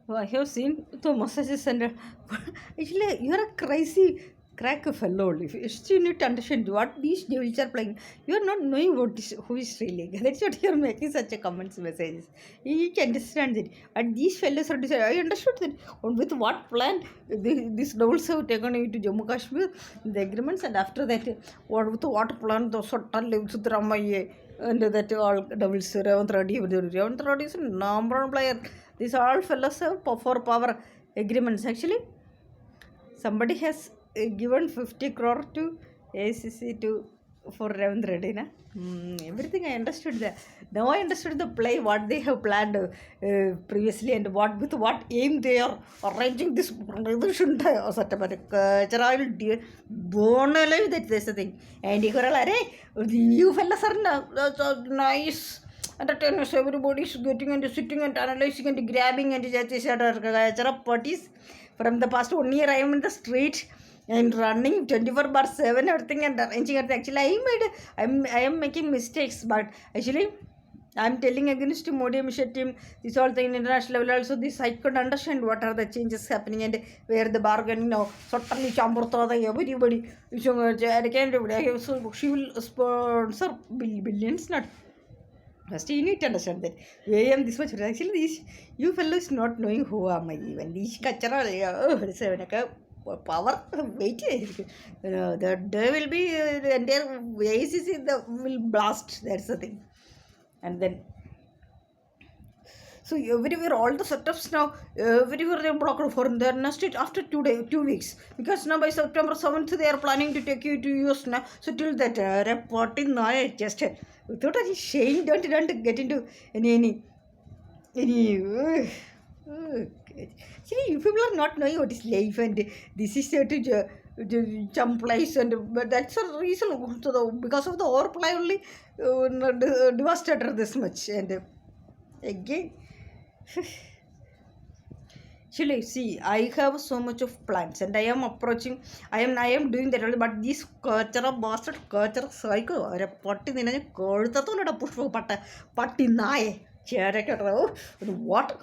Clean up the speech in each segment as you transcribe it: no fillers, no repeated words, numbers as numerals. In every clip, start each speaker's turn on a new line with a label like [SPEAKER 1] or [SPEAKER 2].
[SPEAKER 1] Oh, I have seen the massage center. Actually, you're a crazy crack fellow. If you still need to understand what these devils are playing, you are not knowing who is stealing. That's what you're making such a comments messages. You can understand it. And these fellows are decided. I understood that. With what plan these devils have taken you to Jammu Kashmir, the agreements, and after that, with what plan the Sotta lives with Ramaya and that all devils, Revanth Reddy is a number one player. These all fellows have for power agreements. Actually, somebody has given 50 crore to ACC to for Revanth Reddy. Na? Everything I understood that. Now I understood the play, what they have planned previously, and what with what aim they are arranging this. Shouldn't I? Such a cultural born alive. That's the thing. And you fellas are nice entertainers. Everybody is getting and sitting and analyzing and grabbing and parties. From the past 1 year, I am in the street and running 24 bar 7 everything and arranging everything. Actually, I am making mistakes, but actually I'm telling against Modi Mission team, this all thing international level also this I could understand what are the changes happening and where the bargaining now. Certainly Chamburta everybody so she will sponsor billions not. First, you need to understand that I am this much. Actually, these you fellows not knowing who am I even. These cultural power. Wait, there will be the entire ACC will blast. That's the thing. And then so everywhere all the setups now everywhere they are blocked for the next after 2 weeks because now by September 7th they are planning to take you to US now. So till that reporting now just without any shame don't get into any see you people are not knowing what is life and this is to jump place and but that's a reason to the because of the overplay only devastated this much and again actually, see, I have so much of plans and I am approaching, I am doing that only, but this culture of bastard culture psycho or a potty in a cold, the push for patti nai, chair, what?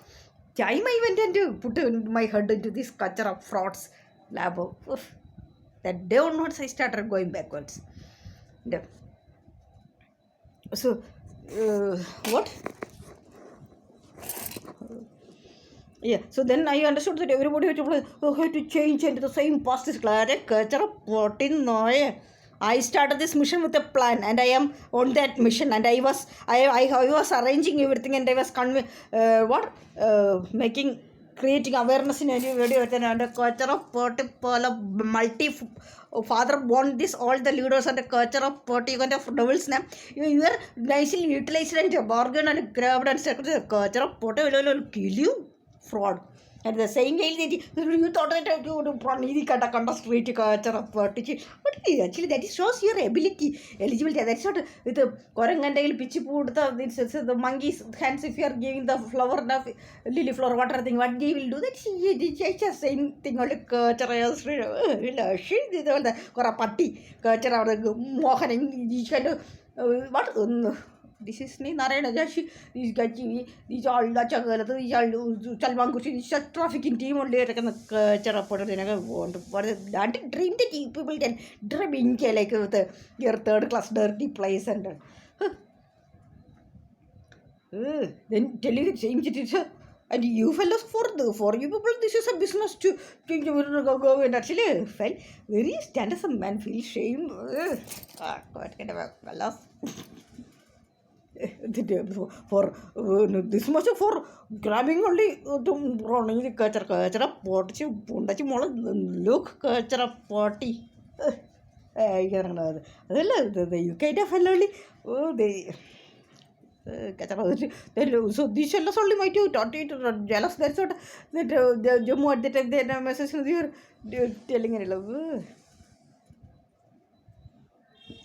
[SPEAKER 1] Time I went into put my head into this culture of frauds lab. That day onwards I started going backwards. So, what? Yeah, so then I understood that everybody had to change into the same past is culture of what in no. I started this mission with a plan and I am on that mission and I was arranging everything and I was what making creating awareness in everybody and a culture of multi father want this all the leaders and the culture of party kind of devils name you are nicely utilized and bargain and grabbed and secretary culture of party will kill you fraud. And the saying you thought that you would probably cut a contest rate culture of teaching. But actually, that shows your ability, eligibility. That's not with the Korangandale pitchy put the monkey's hands if you are giving the flower, the lily flower, water thing. What they will do that she just saying thing like culture, she did all the Korapati culture or the Mohan, each kind of what. This is ni Narayana Jashi, these gachi, these all the chagal, these all Chalmangushi, these trafficking team on later can Charapota than I want to for that dream that people can dream like with your third class dirty place and then tell you change it. And you fellows for you people, this is a business to change go and actually felt very stand as a man feel shame. What kind of a fellows. For this much for grabbing only to running the culture potty look culture potty. I don't know. The UK definitely oh they so these fellows only might you taught it jealous that's what that the Jammu at the time they message you're telling it love.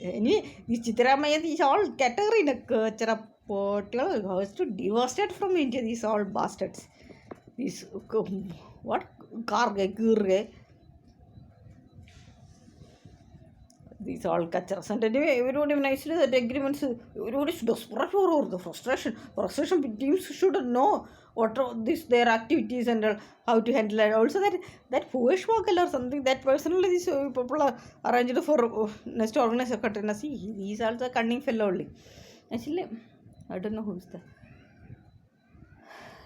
[SPEAKER 1] This Chitramaya is all category in a culture portal has to devastate from India, these all bastards. These what? Karge, Kurge. these all cultures. And anyway, everybody nicely that agreements, everybody is desperate for the frustration teams should know what are this their activities and how to handle it. Also that Push Wakal or something that personally these people are arranged for next organizer Katrina. See, he's also a cunning fellow only. Actually, I don't know who's the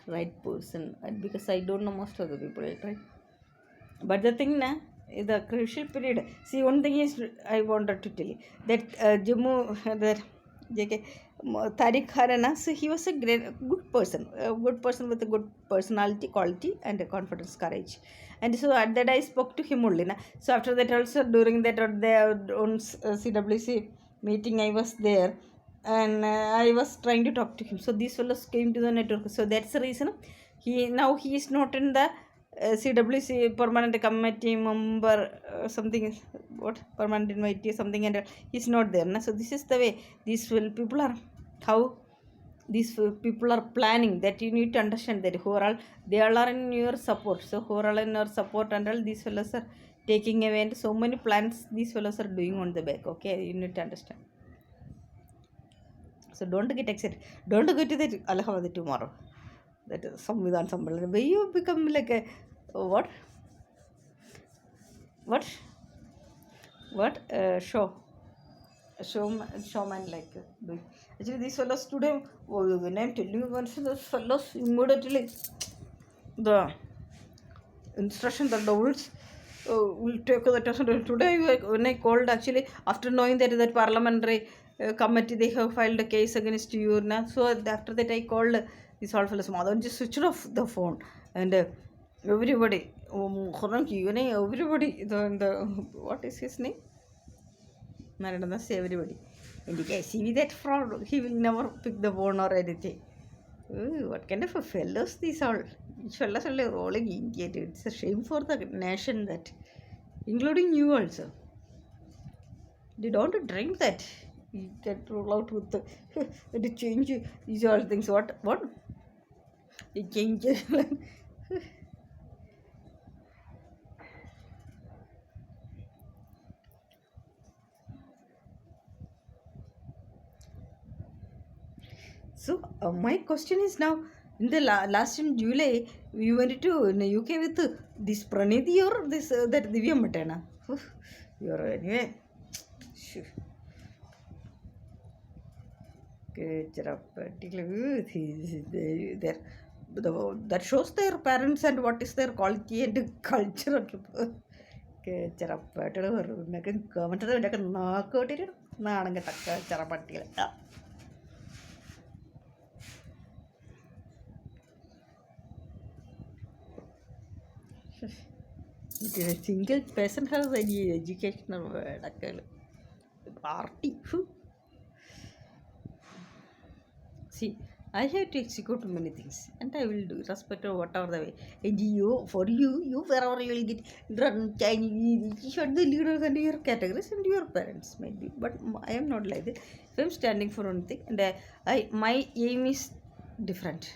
[SPEAKER 1] right person because I don't know most of the people, right? But the thing na, the crucial period. See, one thing is I wanted to tell you that that JK Tariq Harana, so he was a good person with a good personality, quality, and a confidence, courage. And so at that I spoke to him only. Na. So after that also during that their own CWC meeting I was there, and I was trying to talk to him. So these fellows came to the network. So that's the reason he is not in the CWC permanent committee member, something what permanent invitee something, and he's not there. Na? So this is the way these people are, how these people are planning. That you need to understand that who are all, they all are in your support. So who are all in your support, and all these fellows are taking away, and so many plans these fellows are doing on the back. Okay, you need to understand. So don't get excited. Don't go to that Allahabad tomorrow. That is Samvidhan Sambalan. Where you become like a what? What? What? Showman like doing. Actually, these fellows today, when I'm telling you, one of those fellows immediately the instruction, the rules will take the test. Today, when I called, actually, after knowing that parliamentary committee they have filed a case against you, na. So after that I called this all fellows. Mother just switched off the phone, and everybody, everybody, the what is his name? Narendra say everybody. And you can see that fraud, he will never pick the phone or anything. Ooh, what kind of a fellows these all? These fellows are like rolling India. It's a shame for the nation that, including you also. They don't drink that. You can roll out with the to change these all things. What? They change. So my question is now, in the last in July, we went to in the UK with this Pranidhi or this that Divya Matana. You're anyway. Shoo. There, that shows their parents and what is their quality and culture. ചെറപ്പാട്ടുകൾ പറഞ്ഞു എന്നൊക്കെ മറ്റത് ഇതൊക്കെ നാക്കോട്ടിട്ട് നാണം കെട്ടക്ക ചെറപ്പട്ടികൾ. Single person has any educational party. See, I have to execute many things, and I will do irrespective of whatever the way. And you wherever you will get run Chinese, you should the leaders and your categories and your parents maybe. But I am not like that. If I'm standing for one thing, and my aim is different.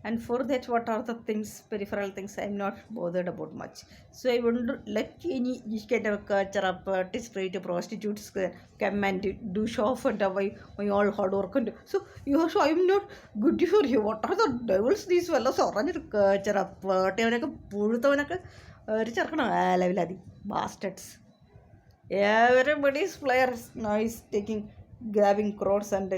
[SPEAKER 1] And for that, what are the things, peripheral things, I'm not bothered about much. So I won't let any this kind of culture up, display to prostitutes come and do show off and away my all hard work. And so you also, I'm not good for you. What are the devils these fellows are running culture up? Bastards. Everybody's players now is taking, grabbing crores and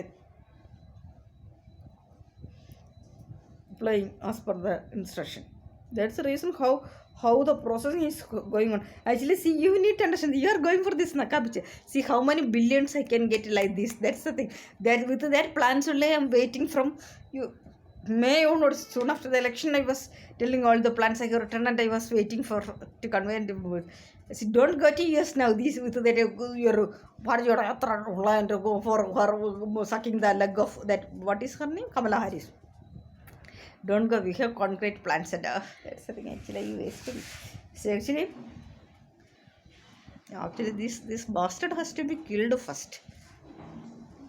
[SPEAKER 1] playing as per the instruction. That's the reason how the processing is going on. Actually, see, you need to understand. You are going for this nakabiche. See how many billions I can get like this. That's the thing. That with that plans only, I'm waiting from you. May onwards, soon after the election, I was telling all the plans I have written, and I was waiting for to convey. See, don't go to US now. These with that your and go for sucking the leg of that. What is her name? Kamala Harris. Don't go, we have concrete plants and that's the thing. Actually you wasting. So actually this bastard has to be killed first.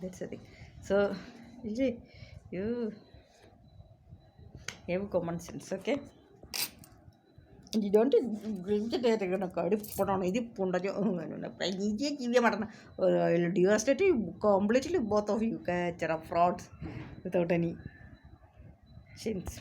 [SPEAKER 1] That's the thing. So you have common sense, okay? You don't put on any devastated completely both of you frauds without any sins.